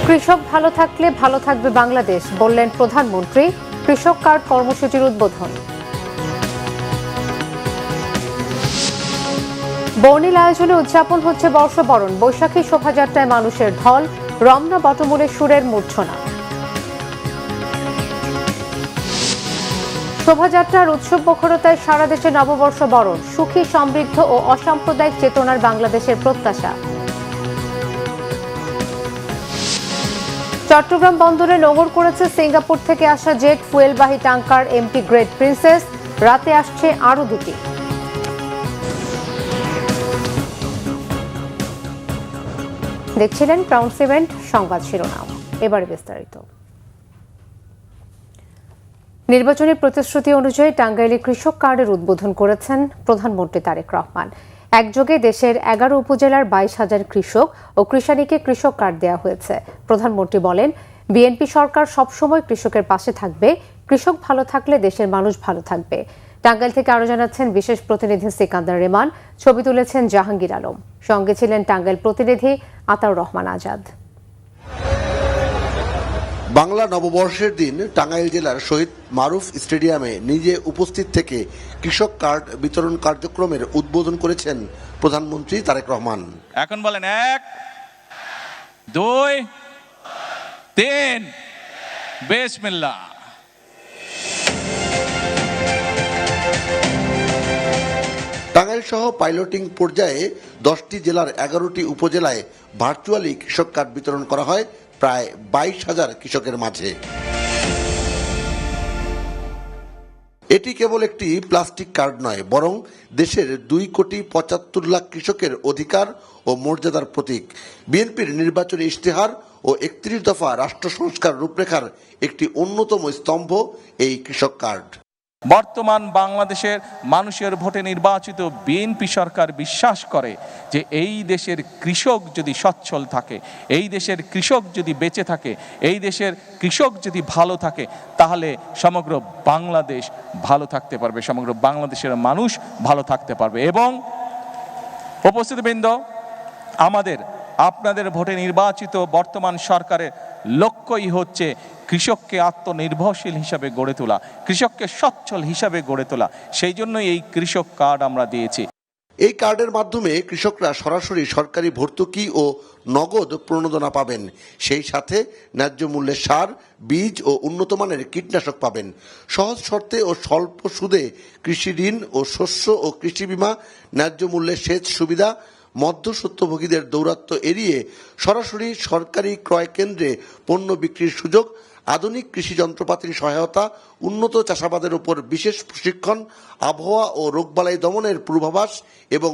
কৃষক ভালো থাকলে ভালো থাকবে বাংলাদেশ বললেন প্রধানমন্ত্রী। কৃষক কার্ড কর্মসূচির উদ্বোধন। বর্ণিল আয়োজনে উদযাপন হচ্ছে বর্ষবরণ। বৈশাখী শোভাযাত্রায় মানুষের ঢল, রমনা বটমূলে সুরের মূর্ছনা। শোভাযাত্রার উৎসব মুখরতায় সারা দেশে নববর্ষ বরণ। সুখী, সমৃদ্ধ ও অসাম্প্রদায়িক চেতনার বাংলাদেশের প্রত্যাশা। চট্টগ্রাম বন্দরে নোঙর করেছে সিঙ্গাপুর থেকে আসা জেট ফুয়েলবাহী ট্যাংকার এমটি গ্রেট প্রিন্সেস। রাতে আসছে আরও দুটি। দেখছিলেন ক্রাউন ইভেন্ট সংবাদ শিরোনাম, এবারে বিস্তারিত। নির্বাচনী প্রতিশ্রুতি অনুযায়ী টাঙ্গাইলে কৃষক কার্ডের উদ্বোধন করেছেন প্রধানমন্ত্রী তারেক রহমান। একযোগে দেশের 11 উপজেলার 22,000 কৃষক ও কৃষানীকে কৃষক কার্ড দেওয়া হয়েছে। প্রধানমন্ত্রী বলেন, বিএনপি সরকার সবসময় কৃষকের পাশে থাকবে। কৃষক ভালো থাকলে দেশের মানুষ ভালো থাকবে। টাঙ্গাইল থেকে আরো জানাচ্ছেন বিশেষ প্রতিনিধি সিকান্দার রেমান, ছবি তুলেছেন জাহাঙ্গীর আলম, সঙ্গে ছিলেন টাঙ্গাইল প্রতিনিধি আতাউর রহমান আজাদ। বাংলা নববর্ষের দিন টাঙ্গাইল জেলার শহীদ মারুফ স্টেডিয়ামে নিজে উপস্থিত থেকে কৃষক কার্ড বিতরণ কার্যক্রমের উদ্বোধন করেছেন প্রধানমন্ত্রী তারেক রহমান। এখন বলেন 1, 2, 3, বিসমিল্লাহ। টাঙ্গাইল সহ পাইলটিং পর্যায়ে 10টি জেলার 11টি উপজেলায় ভার্চুয়ালি কৃষক কার্ড বিতরণ করা হয় প্রায় 22,000 কৃষকের মাঝে। এটি কেবল একটি প্লাস্টিক কার্ড নয়, বরং দেশের 2,75,00,000 কৃষকের অধিকার ও মর্যাদার প্রতীক। বিএনপির নির্বাচনী ইশতেহার ও 31 দফা রাষ্ট্র সংস্কার রূপরেখার একটি অন্যতম স্তম্ভ এই কৃষক কার্ড। বর্তমান বাংলাদেশের মানুষের ভোটে নির্বাচিত বিএনপি সরকার বিশ্বাস করে যে এই দেশের কৃষক যদি সচ্ছল থাকে, এই দেশের কৃষক যদি বেঁচে থাকে, এই দেশের কৃষক যদি ভালো থাকে, তাহলে সমগ্র বাংলাদেশ ভালো থাকতে পারবে, সমগ্র বাংলাদেশের মানুষ ভালো থাকতে পারবে। এবং উপস্থিতবৃন্দ, আপনাদের ভোটে নির্বাচিত বর্তমান সরকারের লক্ষ্যই হচ্ছে কৃষককে আত্মনির্ভরশীল হিসাবে গড়ে তোলা, কৃষককে সচ্ছল হিসাবে গড়ে তোলা। সেই জন্যই এই কৃষক কার্ড আমরা দিয়েছি। এই কার্ডের মাধ্যমে কৃষকরা সরাসরি সরকারি ভর্তুকি ও নগদ প্রণোদনা পাবেন। সেই সাথে ন্যায্য মূল্যে সার, বীজ ও উন্নত মানের কীটনাশক পাবেন। সহজ শর্তে ও স্বল্প সুদে কৃষি ঋণ ও শস্য ও কৃষি বীমা, ন্যায্য মূল্যে সেচ সুবিধা, মধ্যস্বত্বভোগীদের দৌরাত্ম্য এড়িয়ে সরাসরি সরকারি ক্রয় কেন্দ্রে পণ্য বিক্রির সুযোগ, আধুনিক কৃষি যন্ত্রপাতির সহায়তা, উন্নত চাষাবাদের উপর বিশেষ প্রশিক্ষণ, আবহাওয়া ও রোগবালাই দমনের পূর্বাভাস এবং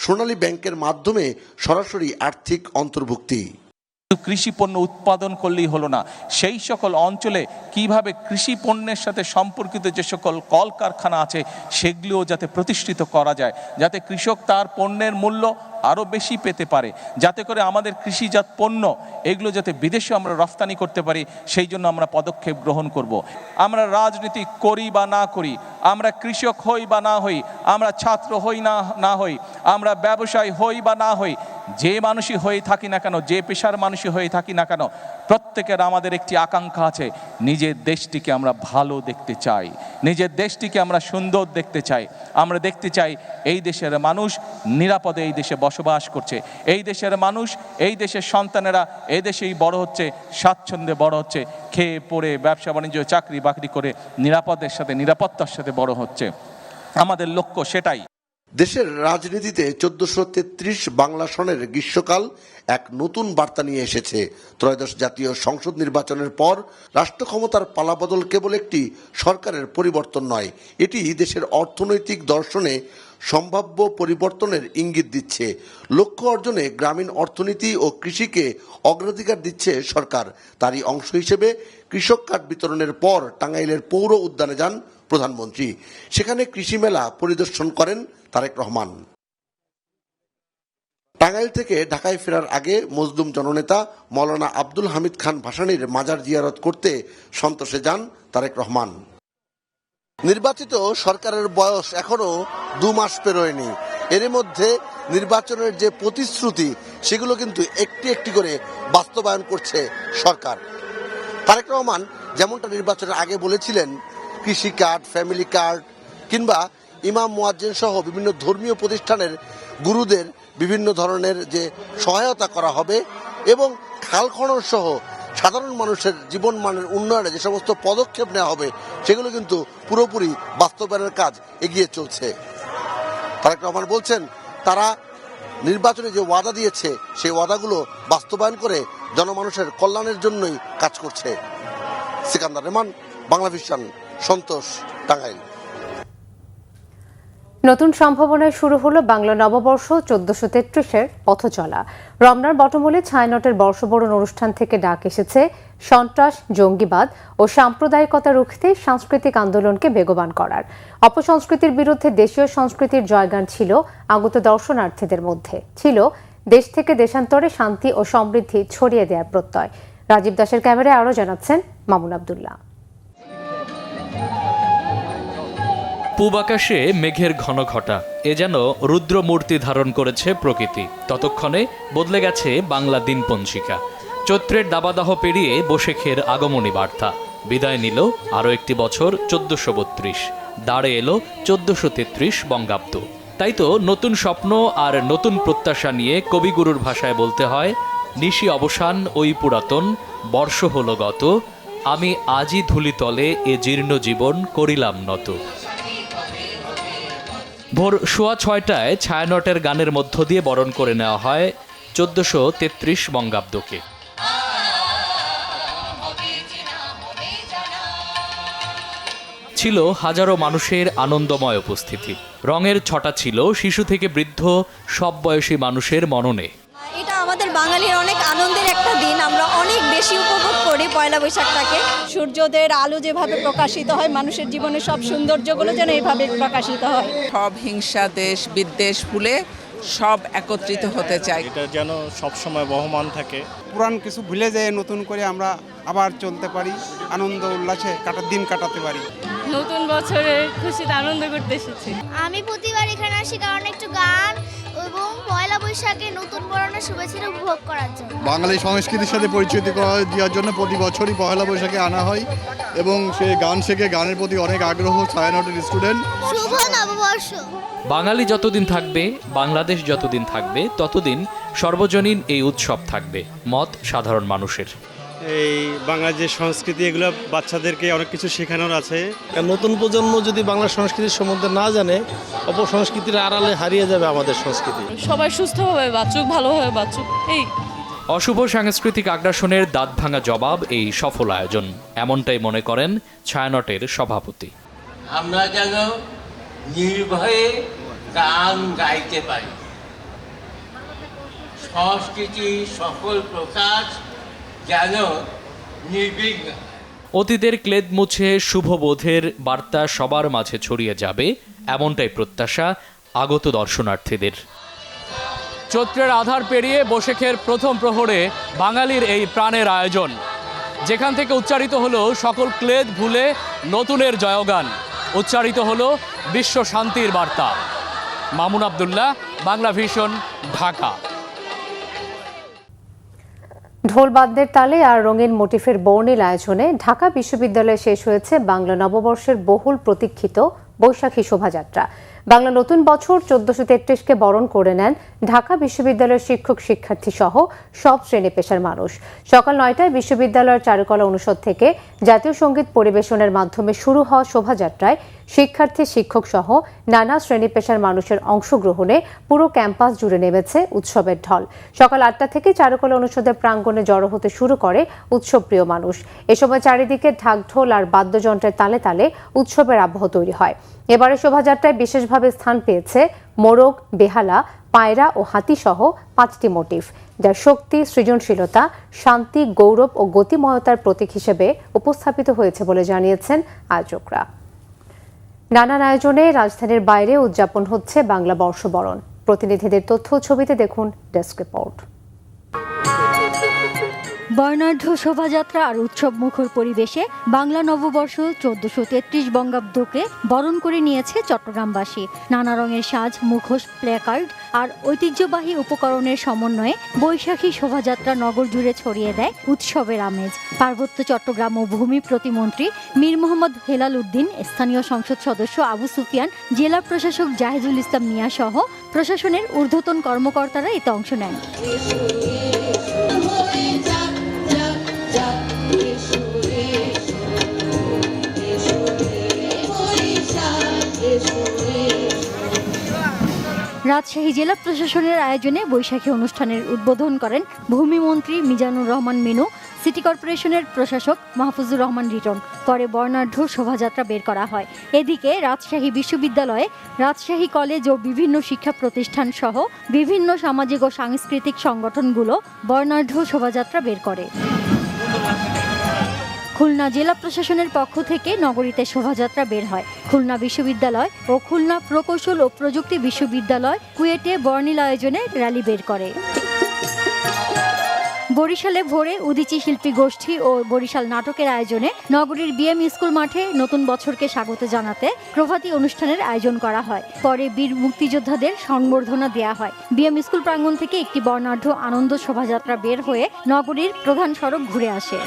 সোনালী ব্যাংকের মাধ্যমে সরাসরি আর্থিক অন্তর্ভুক্তি। কৃষি পণ্য উৎপাদন করলেই হলো না, সেই সকল অঞ্চলে কিভাবে কৃষি পণ্যের সাথে সম্পর্কিত যে সকল কলকারখানা আছে সেগুলিও যাতে প্রতিষ্ঠিত করা যায়, যাতে কৃষক তার পণ্যের মূল্য আরও বেশি পেতে পারে, যাতে করে আমাদের কৃষিজাত পণ্য এগুলো যাতে বিদেশে আমরা রফতানি করতে পারি, সেই জন্য আমরা পদক্ষেপ গ্রহণ করব। আমরা রাজনীতি করি বা না করি, আমরা কৃষক হই বা না হই, আমরা ছাত্র হই না হই, আমরা ব্যবসায়ী হই বা না হই, যে মানুষই হয়ে থাকি না কেন, যে পেশার মানুষই হয়ে থাকি না কেন, প্রত্যেকের আমাদের একটি আকাঙ্ক্ষা আছে, নিজের দেশটিকে আমরা ভালো দেখতে চাই, নিজের দেশটিকে আমরা সুন্দর দেখতে চাই। আমরা দেখতে চাই এই দেশের মানুষ নিরাপদে এই দেশে বসবাস করছে, এই দেশের মানুষ, এই দেশের সন্তানেরা এই দেশেই বড় হচ্ছে, স্বাচ্ছন্দ্যে বড় হচ্ছে, খেয়ে পড়ে ব্যবসা বাণিজ্য চাকরি বাকরি করে নিরাপত্তার সাথে বড় হচ্ছে। আমাদের লক্ষ্য সেটাই। দেশের রাজনীতিতে 1433 বাংলা সনের গ্রীষ্মকাল এক নতুন বার্তা নিয়ে এসেছে। ত্রয়োদশ জাতীয় সংসদ নির্বাচনের পর রাষ্ট্র ক্ষমতার পালাবদল কেবল একটি সরকারের পরিবর্তন নয়, এটি দেশের অর্থনৈতিক দর্শনে সম্ভাব্য পরিবর্তনের ইঙ্গিত দিচ্ছে। লক্ষ্য অর্জনে গ্রামীণ অর্থনীতি ও কৃষিকে অগ্রাধিকার দিচ্ছে সরকার। তারই অংশ হিসেবে কৃষক কার্ড বিতরণের পর টাঙ্গাইলের পৌর উদ্যানে যান প্রধানমন্ত্রী। সেখানে কৃষি মেলা পরিদর্শন করেন তারেক রহমান। টাঙ্গাইল থেকে ঢাকায় ফেরার আগে মজলুম জননেতা মৌলানা আব্দুল হামিদ খান ভাসানীর মাজার জিয়ারত করতে সন্তোষে যান তারেক রহমান। নির্বাচিত সরকারের বয়স এখনো 2 মাস পেরোয়নি। এর মধ্যে নির্বাচনের যে প্রতিশ্রুতি সেগুলো কিন্তু একটি একটি করে বাস্তবায়ন করছে সরকার। তারেক রহমান যেমনটা নির্বাচনের আগে বলেছিলেন, কৃষি কার্ড, ফ্যামিলি কার্ড কিংবা ইমাম মুয়াজ্জিন সহ বিভিন্ন ধর্মীয় প্রতিষ্ঠানের গুরুদের বিভিন্ন ধরনের যে সহায়তা করা হবে এবং খাল খনন সহ সাধারণ মানুষের জীবনমানের উন্নয়নে যে সমস্ত পদক্ষেপ নেওয়া হবে সেগুলো কিন্তু পুরোপুরি বাস্তবায়নের কাজ এগিয়ে চলছে। তারেক রহমান বলছেন তারা নির্বাচনে যে ওয়াদা দিয়েছে সেই ওয়াদাগুলো বাস্তবায়ন করে জনমানুষের কল্যাণের জন্যই কাজ করছে। সিকান্দার রহমান, বাংলা ভিশন, সন্তোষ, টাঙ্গাইল। নতুন সম্ভাবনায় শুরু হলো বাংলা নববর্ষ 1433-এর পথচলা। রমনার বটমূলে ছায়ানটের বর্ষবরণ অনুষ্ঠান থেকে ডাক এসেছে সন্ত্রাস, জঙ্গিবাদ ও সাম্প্রদায়িকতা রুখতে সাংস্কৃতিক আন্দোলনকে বেগবান করার। অপসংস্কৃতির বিরুদ্ধে দেশীয় সংস্কৃতির জয়গান ছিল আগত দর্শনার্থীদের মধ্যে, ছিল দেশ থেকে দেশান্তরে শান্তি ও সমৃদ্ধি ছড়িয়ে দেওয়ার প্রত্যয়। রাজীব দাসের ক্যামেরায় আরও জানাচ্ছেন মামুন আব্দুল্লাহ। পূব আকাশে মেঘের ঘন ঘটা, এ যেন রুদ্রমূর্তি ধারণ করেছে প্রকৃতি। ততক্ষণে বদলে গেছে বাংলা দিনপঞ্জিকা। চৈত্রের দাবাদাহ পেরিয়ে বৈশাখের আগমনী বার্তা। বিদায় নিল আরও একটি বছর 1432, দাঁড়ে এলো 1433 বঙ্গাব্দ। তাই তো নতুন স্বপ্ন আর নতুন প্রত্যাশা নিয়ে কবিগুরুর ভাষায় বলতে হয়, নিশি অবসান ওই পুরাতন, বর্ষ হলো গত, আমি আজই ধূলিতলে এ জীর্ণ জীবন করিলাম নত। ভোর 6:15টায় ছায়ানটের গানের মধ্য দিয়ে বরণ করে নেওয়া হয় 1433 বঙ্গাব্দকে। ছিল হাজারো মানুষের আনন্দময় উপস্থিতি। রঙের ছটা ছিল শিশু থেকে বৃদ্ধ সব বয়সী মানুষের মননে। এটা আমাদের বাঙালির অনেক আনন্দের একটা দিন, আমরা অনেক বেশি উপভোগ করি পয়লা বৈশাখটাকে। সূর্যোদয়ের আলো যেভাবে প্রকাশিত হয়, মানুষের জীবনে সব সৌন্দর্যগুলো যেন এইভাবে প্রকাশিত হয়। সব হিংসা, দেশ বিদ্বেষ ভুলে সব একত্রিত হতে চাই। এটা যেন সব সময় বহমান থাকে। পুরান কিছু ভুলে যেয়ে নতুন করে আমরা আবার চলতে পারি, আনন্দ উল্লাসে দিন কাটাতে পারি। নতুন বছরে খুশিতে আনন্দ করতে এসেছি। আমি প্রতিবার এখানে আসি কারণ একটু গান এবং পয়লা বৈশাখে নতুন বরণের শুভেচ্ছা উপভোগ করার জন্য। বাঙালি সংস্কৃতির সাথে পরিচিত দেওয়ার জন্য প্রতি বছরই পয়লা বৈশাখে আনা হয় এবং সে গান শেখে, গানের প্রতি অনেক আগ্রহ ছায়ানটের স্টুডেন্ট। শুভ নববর্ষ। বাঙালি যতদিন থাকবে, বাংলাদেশ যতদিন থাকবে, ততদিন সর্বজনীন এই উৎসব থাকবে, মত সাধারণ মানুষের। এই বাংলার যে সংস্কৃতি, এগুলো বাচ্চাদেরকে অনেক কিছু শেখানোর আছে। নতুন প্রজন্ম যদি বাংলা সংস্কৃতির সম্বন্ধে না জানে, অপসংস্কৃতির আড়ালে হারিয়ে যাবে আমাদের সংস্কৃতি। সবাই সুস্থভাবে বাঁচুক, ভালোভাবে বাঁচুক। এই অশুভ সাংস্কৃতিক আগ্রাসনের দাঁত ভাঙা জবাব এই সফল আয়োজন, এমনটাই মনে করেন ছায়ানটের সভাপতি। আমরা যেন নির্ভয়ে গান গাইতে পারি, সংস্কৃতি সকল প্রকাশ যেন নির্বিঘ্ন। অতীতের ক্লেদ মুছে শুভবোধের বার্তা সবার মাঝে ছড়িয়ে যাবে, এমনটাই প্রত্যাশা আগত দর্শনার্থীদের। চৈত্রের আধার পেরিয়ে বৈশাখের প্রথম প্রহরে বাঙালির এই প্রাণের আয়োজন, যেখান থেকে উচ্চারিত হলো সকল ক্লেদ ভুলে নতুনের জয়গান, উচ্চারিত হলো বিশ্ব শান্তির বার্তা। মামুন আব্দুল্লাহ, বাংলা ভিশন, ঢাকা। ঢোলবাদ্যের তালে আর রঙিন মোটিফের বর্ণিল আয়োজনে ঢাকা বিশ্ববিদ্যালয়ে শেষ হয়েছে বাংলা নববর্ষের বহুল প্রতীক্ষিত বৈশাখী শোভাযাত্রা। বাংলা নতুন বছর 1433-কে বরণ করে নেন ঢাকা বিশ্ববিদ্যালয়ের শিক্ষক, শিক্ষার্থী সহ সব শ্রেণী পেশার মানুষ। সকাল 9টায় বিশ্ববিদ্যালয়ের চারুকলা অনুষদ থেকে জাতীয় সঙ্গীত পরিবেশনের মাধ্যমে শুরু হওয়া শোভাযাত্রায় শিক্ষার্থী, শিক্ষক সহ নানা শ্রেণী পেশার মানুষের অংশগ্রহণে পুরো ক্যাম্পাস জুড়ে নেমেছে উৎসবের ঢল। সকাল 8টা থেকে চারুকলা অনুষদের প্রাঙ্গণে জড়ো হতে শুরু করে উৎসবপ্রিয় মানুষ। এ সময় চারিদিকে ঢাক, ঢোল আর বাদ্যযন্ত্রের তালে তালে উৎসবের আবহ তৈরি হয়। এবারে শোভাযাত্রায় বিশেষভাবে স্থান পেয়েছে মোরগ, বেহালা, পায়রা ও হাতি সহ 5টি মোটিফ, যার শক্তি, সৃজনশীলতা, শান্তি, গৌরব ও গতিময়তার প্রতীক হিসেবে উপস্থাপিত হয়েছে বলে জানিয়েছেন আয়োজকরা। নানান আয়োজনে রাজধানীর বাইরে উদযাপন হচ্ছে বাংলা বর্ষবরণ। প্রতিনিধিদের তথ্য ছবিতে দেখুন ডেস্ক রিপোর্ট। বর্ণাঢ্য শোভাযাত্রা আর উৎসব মুখর পরিবেশে বাংলা নববর্ষ 1433 বঙ্গাব্দকে বরণ করে নিয়েছে চট্টগ্রামবাসী। নানা রঙের সাজ, মুখোশ, প্ল্যাকার্ড আর ঐতিহ্যবাহী উপকরণের সমন্বয়ে বৈশাখী শোভাযাত্রা নগর জুড়ে ছড়িয়ে দেয় উৎসবের আমেজ। পার্বত্য চট্টগ্রাম ও ভূমি প্রতিমন্ত্রী মীর মোহাম্মদ হেলাল উদ্দিন, স্থানীয় সংসদ সদস্য আবু সুফিয়ান, জেলা প্রশাসক জাহিদুল ইসলাম মিয়া সহ প্রশাসনের ঊর্ধ্বতন কর্মকর্তারা এতে অংশ নেন। রাজশাহী জেলা প্রশাসনের আয়োজনে বৈশাখী অনুষ্ঠানের উদ্বোধন করেন ভূমিমন্ত্রী মিজানুর রহমান মিনু, সিটি কর্পোরেশনের প্রশাসক মাহফুজুর রহমান রিটন। পরে বর্ণাঢ্য শোভাযাত্রা বের করা হয়। এদিকে রাজশাহী বিশ্ববিদ্যালয়ে, রাজশাহী কলেজ ও বিভিন্ন শিক্ষা প্রতিষ্ঠান সহ বিভিন্ন সামাজিক ও সাংস্কৃতিক সংগঠনগুলো বর্ণাঢ্য শোভাযাত্রা বের করে। খুলনা জেলা প্রশাসনের পক্ষ থেকে নগরীতে শোভাযাত্রা বের হয়। খুলনা বিশ্ববিদ্যালয় ও খুলনা প্রকৌশল ও প্রযুক্তি বিশ্ববিদ্যালয় কুয়েটে বর্ণিল আয়োজনে র্যালি বের করে। বরিশালে ভোরে উদীচী শিল্পী গোষ্ঠী ও বরিশাল নাটকের আয়োজনে নগরীর বিএম স্কুল মাঠে নতুন বছরকে স্বাগত জানাতে প্রভাতী অনুষ্ঠানের আয়োজন করা হয়। পরে বীর মুক্তিযোদ্ধাদের সংবর্ধনা দেয়া হয়। বিএম স্কুল প্রাঙ্গণ থেকে একটি বর্ণাঢ্য আনন্দ শোভাযাত্রা বের হয়ে নগরীর প্রধান সড়ক ঘুরে আসে।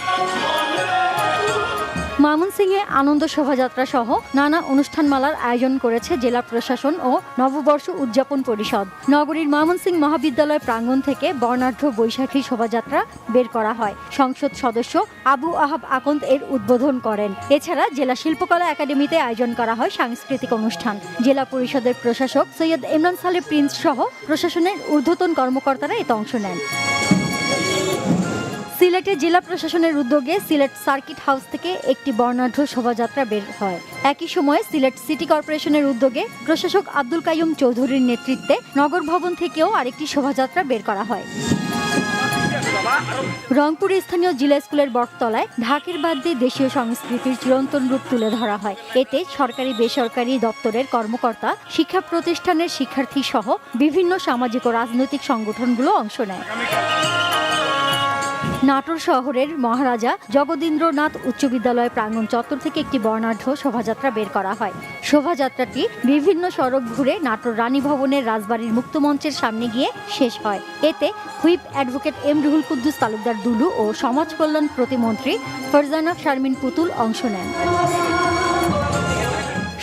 ময়মনসিংহে আনন্দ শোভাযাত্রা সহ নানা অনুষ্ঠানমালার আয়োজন করেছে জেলা প্রশাসন ও নববর্ষ উদযাপন পরিষদ। নগরীর ময়মনসিংহ মহাবিদ্যালয় প্রাঙ্গণ থেকে বর্ণাঢ্য বৈশাখী শোভাযাত্রা বের করা হয়। সংসদ সদস্য আবু আহাব আকন্দ এর উদ্বোধন করেন। এছাড়া জেলা শিল্পকলা একাডেমিতে আয়োজন করা হয় সাংস্কৃতিক অনুষ্ঠান। জেলা পরিষদের প্রশাসক সৈয়দ ইমরান সালে প্রিন্স সহ প্রশাসনের ঊর্ধ্বতন কর্মকর্তারা এতে অংশ নেন। সিলেটে জেলা প্রশাসনের উদ্যোগে সিলেট সার্কিট হাউস থেকে একটি বর্ণাঢ্য শোভাযাত্রা বের হয়। একই সময়ে সিলেট সিটি কর্পোরেশনের উদ্যোগে প্রশাসক আব্দুল কাইয়ুম চৌধুরীর নেতৃত্বে নগর ভবন থেকেও আরেকটি শোভাযাত্রা বের করা হয়। রংপুরে স্থানীয় জিলা স্কুলের বটতলায় ঢাকের বাদ্যে দেশীয় সংস্কৃতির চিরন্তন রূপ তুলে ধরা হয়। এতে সরকারি বেসরকারি দপ্তরের কর্মকর্তা, শিক্ষা প্রতিষ্ঠানের শিক্ষার্থী সহ বিভিন্ন সামাজিক ও রাজনৈতিক সংগঠনগুলো অংশ নেয়। নাটোর শহরের মহারাজা জগদীন্দ্রনাথ উচ্চ বিদ্যালয় প্রাঙ্গণ চত্বর থেকে একটি বর্ণাঢ্য শোভাযাত্রা বের করা হয়। শোভাযাত্রাটি বিভিন্ন সড়ক ঘুরে নাটোর রানী ভবনের রাজবাড়ির মুক্তমঞ্চের সামনে গিয়ে শেষ হয়। এতে whip advocate M Ruhul Quddus Talukdar Dulu ও সমাজ কল্যাণ প্রতিমন্ত্রী ফারজানা শারমিন পুতুল অংশ নেন।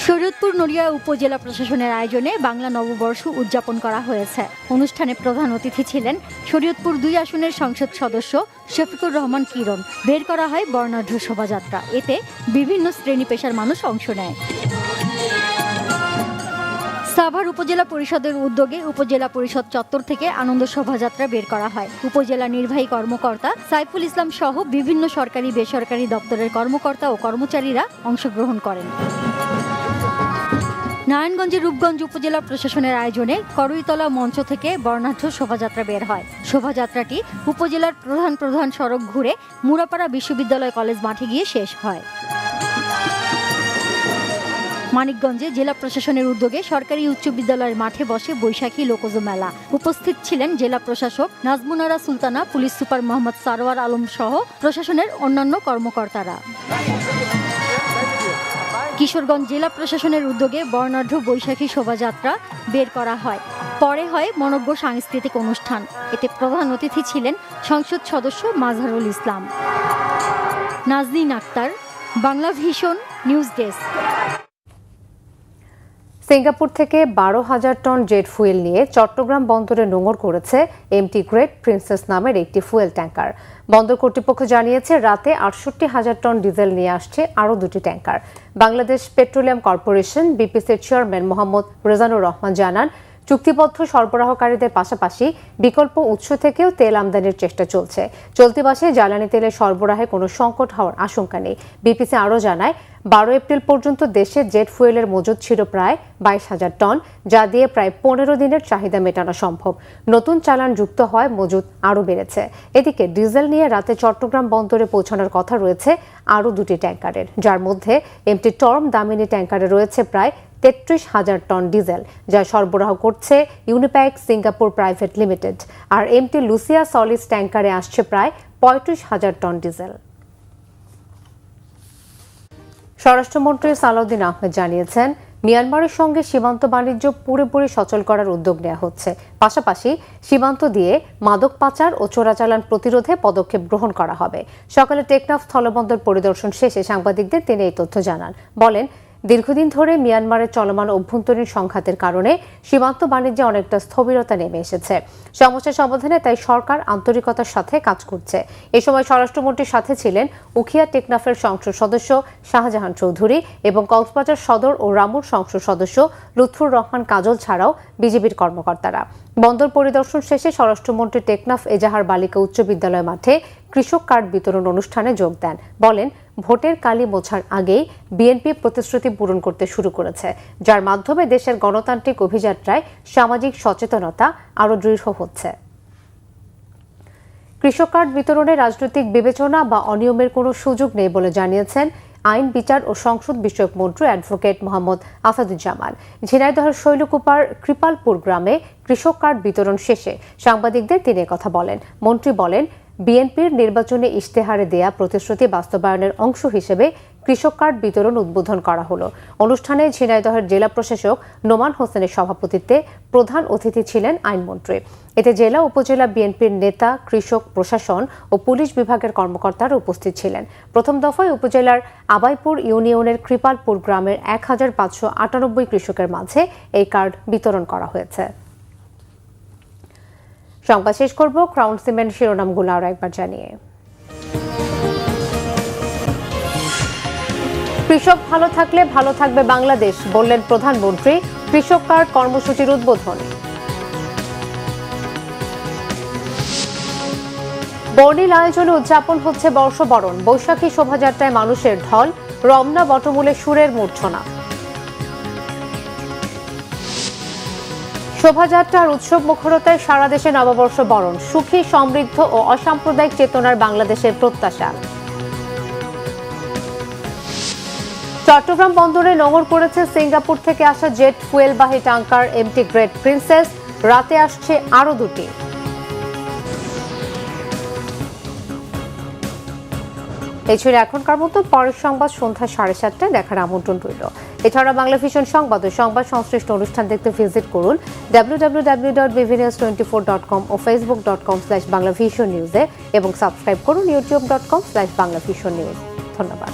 শরীয়তপুর নড়িয়া উপজেলা প্রশাসনের আয়োজনে বাংলা নববর্ষ উদযাপন করা হয়েছে। অনুষ্ঠানে প্রধান অতিথি ছিলেন শরীয়তপুর 2 আসনের সংসদ সদস্য শফিকুর রহমান কিরণ। বের করা হয় বর্ণাঢ্য শোভাযাত্রা। এতে বিভিন্ন শ্রেণী পেশার মানুষ অংশ নেয়। সাভার উপজেলা পরিষদের উদ্যোগে উপজেলা পরিষদ চত্বর থেকে আনন্দ শোভাযাত্রা বের করা হয়। উপজেলা নির্বাহী কর্মকর্তা সাইফুল ইসলাম সহ বিভিন্ন সরকারি বেসরকারি দপ্তরের কর্মকর্তা ও কর্মচারীরা অংশগ্রহণ করেন। নারায়ণগঞ্জের রূপগঞ্জ উপজেলা প্রশাসনের আয়োজনে করইতলা মঞ্চ থেকে বর্ণাঢ্য শোভাযাত্রা বের হয়। শোভাযাত্রাটি উপজেলার প্রধান সড়ক ঘুরে মুরাপাড়া বিশ্ববিদ্যালয় কলেজ মাঠে গিয়ে শেষ হয়। মানিকগঞ্জে জেলা প্রশাসনের উদ্যোগে সরকারি উচ্চ বিদ্যালয়ের মাঠে বসে বৈশাখী লোকজ মেলা। উপস্থিত ছিলেন জেলা প্রশাসক নাজমুনারা সুলতানা, পুলিশ সুপার মোহাম্মদ সারোয়ার আলম সহ প্রশাসনের অন্যান্য কর্মকর্তারা। কিশোরগঞ্জ জেলা প্রশাসনের উদ্যোগে বর্ণাঢ্য বৈশাখী শোভাযাত্রা বের করা হয়। পরে হয় মনোজ্ঞ সাংস্কৃতিক অনুষ্ঠান। এতে প্রধান অতিথি ছিলেন সংসদ সদস্য Mazharul Islam. Naznin Akter, Bangla Vision news desk. Singapore থেকে 12,000 টন জেট ফুয়েল নিয়ে চট্টগ্রাম বন্দরে নোঙর করেছে এমটি গ্রেট প্রিন্সেস নামের একটি ফুয়েল ট্যাঙ্কার। বন্দর কর্তৃপক্ষ জানিয়েছে রাতে 68,000 টন ডিজেল নিয়ে আসছে আরও 2টি ট্যাঙ্কার। বাংলাদেশ পেট্রোলিয়াম কর্পোরেশন বিপিসির চেয়ারম্যান মোহাম্মদ রেজানুর রহমান জানান, চুক্তিবদ্ধ সরবরাহকারীদের পাশাপাশি বিকল্প উৎস থেকেও তেল আমদানির চেষ্টা চলছে। চলতি মাসে জ্বালানি তেলের সরবরাহে কোনো সংকট হওয়ার আশঙ্কা নেই। বিপিসি আরও জানায়, 12 এপ্রিল পর্যন্ত দেশে জেট ফুয়েলের মজুদ ছিল প্রায় 22,000 টন, যা দিয়ে প্রায় 15 দিনের চাহিদা মেটানো সম্ভব। নতুন চালান যুক্ত হয় মজুদ আরও বেড়েছে। এদিকে ডিজেল নিয়ে রাতে চট্টগ্রাম বন্দরে পৌঁছানোর কথা রয়েছে আরও 2টি ট্যাঙ্কারের, যার মধ্যে এমটি টর্ম দামিনী ট্যাঙ্কারে রয়েছে প্রায় 33,000 টন ডিজেল, যা সরবরাহ করছে ইউনিপ্যাক সিঙ্গাপুর প্রাইভেট লিমিটেড। আর এমটি লুসিয়া সলিড ট্যাঙ্কারে আসছে প্রায় 35,000 টন ডিজেল। স্বরাষ্ট্রমন্ত্রী সালাউদ্দিন আহমেদ জানিয়েছেন, মিয়ানমারের সঙ্গে সীমান্ত বাণিজ্য পুরোপুরি সচল করার উদ্যোগ নেওয়া হচ্ছে। পাশাপাশি সীমান্ত দিয়ে মাদক পাচার ও চোরাচালান প্রতিরোধে পদক্ষেপ গ্রহণ করা হবে। সকালে টেকনাফ স্থলবন্দর পরিদর্শন শেষে সাংবাদিকদের তিনি এই তথ্য জানান। বলেন, দীর্ঘদিন ধরে মিয়ানমারের চলমান অভ্যন্তরীণ সংঘাতের কারণে সীমান্ত বাণিজ্যে অনেকটা স্থবিরতা নেমে এসেছে। সমস্যা সমাধানে তাই সরকার আন্তরিকতার সাথে কাজ করছে। এ সময় স্বরাষ্ট্রমন্ত্রীর সাথে ছিলেন উখিয়া টেকনাফের সংসদ সদস্য শাহজাহান চৌধুরী এবং কক্সবাজার সদর ও রামুর সংসদ সদস্য লুৎফুর রহমান কাজল ছাড়াও বিজিবির কর্মকর্তারা। বন্দর পরিদর্শন শেষে স্বরাষ্ট্রমন্ত্রী টেকনাফ এজাহার বালিকা উচ্চ বিদ্যালয় মাঠে কৃষক কার্ড বিতরণ অনুষ্ঠানে যোগ দেন। বলেন, ভোটের কালি মোছার আগেই বিএনপি প্রতিশ্রুতি পূরণ করতে শুরু করেছে, যার মাধ্যমে দেশের গণতান্ত্রিক অভিযাত্রায় সামাজিক সচেতনতা আরও দৃঢ় হচ্ছে। কৃষক কার্ড বিতরণে রাজনৈতিক বিবেচনা বা অনিয়মের কোনো সুযোগ নেই বলে জানিয়েছেন আইন, বিচার ও সংসদ বিষয়ক মন্ত্রী অ্যাডভোকেট মোহাম্মদ আসাদুজ্জামান। ঝিনাইদহের শৈলকুপার কৃপালপুর গ্রামে কৃষক কার্ড বিতরণ শেষে সাংবাদিকদের তিনি কথা বলেন। মন্ত্রী বলেন, বিএনপির নির্বাচনী ইশতেহারে দেয়া প্রতিশ্রুতি বাস্তবায়নের অংশ হিসেবে কৃষক কার্ড বিতরণ উদ্বোধন করা হলো। অনুষ্ঠানে ঝিনাইদহের জেলা প্রশাসক নোমান হোসেনের সভাপতিত্বে প্রধান অতিথি ছিলেন আইনমন্ত্রী। এতে জেলা উপজেলা বিএনপির নেতা, কৃষক, প্রশাসন ও পুলিশ বিভাগের কর্মকর্তারা উপস্থিত ছিলেন। প্রথম দফায় উপজেলার আবাইপুর ইউনিয়নের কৃপালপুর গ্রামের 1,598 কৃষকের মাঝে এই কার্ড বিতরণ করা হয়েছে। সংবাদ শেষ করব ক্রাউন সিমেন্ট শিরোনামগুলো আরও একবার জানিয়ে। কৃষক ভালো থাকলে ভালো থাকবে বাংলাদেশ, বললেন প্রধানমন্ত্রী। কৃষক কার্ড কর্মসূচির উদ্বোধন। বর্ণিল আয়োজনে উদযাপন হচ্ছে বর্ষবরণ। বৈশাখী শোভাযাত্রায় মানুষের ঢল, রমনা বটমূলে সুরের মূর্ছনা। শোভাযাত্রার উৎসব মুখরতায় সারা দেশে নববর্ষ বরণ। সুখী, সমৃদ্ধ ও অসাম্প্রদায়িক চেতনার বাংলাদেশের প্রত্যাশা। চট্টগ্রাম বন্দরে নোঙর পড়েছে সিঙ্গাপুর থেকে আসা জেট ফুয়েলবাহী ট্যাঙ্কার এমটি গ্রেট প্রিন্সেস। রাতে আসছে আরও দুটি। এই ছিল এখনকার মতো। পরের সংবাদ সন্ধ্যা 7:30টায় দেখার আমন্ত্রণ রইল। এছাড়া বাংলা ভিশন সংবাদ ও সংবাদ সংশ্লিষ্ট অনুষ্ঠান দেখতে ভিজিট করুন www.bvnews24.com ও facebook.com/banglavisionnews এবং সাবস্ক্রাইব করুন youtube.com/banglavisionnews। ধন্যবাদ।